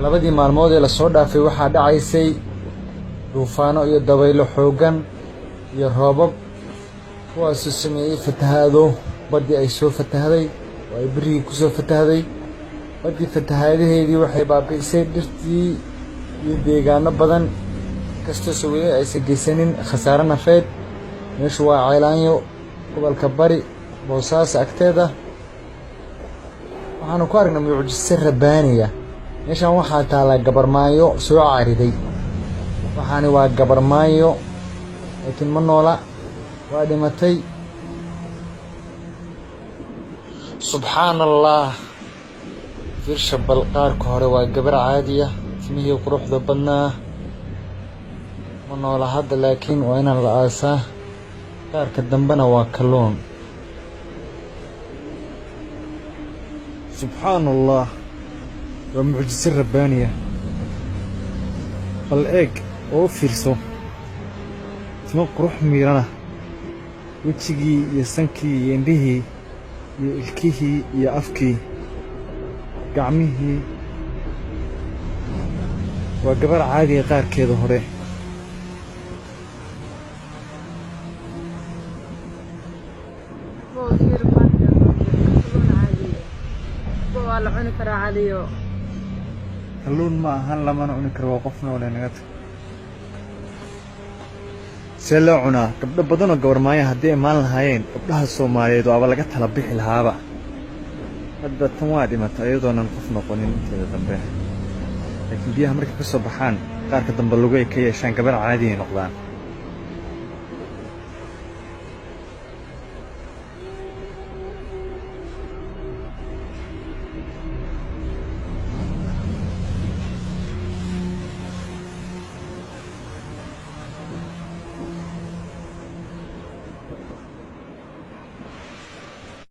labadii maalmood ee la soo dhaafay waxaa dhacaysay duufaano iyo dabaylo xooggan iyo roobab kuwaasoo sameeyey fatahaado baddii ay soo fatahday oo ay berigii ku soo fatahday baddii fatahaadaheedii waxay baabi'isay dhirtii iyo deegaano badan kastoo weli aysan geysanin khasaare nafeed. meeshu waa Ceylaanyo gobolka Bari Boosaaso agteeda. waxaanu ku aragnay mucjiso rabbaaniya. meeshan waxaa taala gabarmaayo soo caariday. waxaani waa gabarmaayo laakiin ma noola, waa dhimatay. subxaan allah. fiirsha balqaarka hore waa gabar caadiya, timihii quruxda badnaa ma noola hadda, laakiin waa inaan la aasaa. qaarka dambena waa kalluun. subxaan allah, waa mucjiso rabbaaniya. bal eeg oo u fiirso, timo qurux miirana, wejigii iyo sankii iyo indhihii iyo ilkihii iyo afkii, gacmihii. waa gabar caadiya qaarkeeda hore. kalluun ma ahan, lamana cuni karo, waa qof noole naga tag. see loo cunaa? gabdho badan oo gabarmaaya haddii ay maan lahaayeen gabdhaha Soomaaliyeed waaba laga tala bixi lahaaba. hadda tan waa dhimata iyadoonan qof noqonin inteeda dambe, laakiin biyaha markay ka soo baxaan qaarka dambe lugu ay ka yeeshaan gabar caadi ay noqdaan.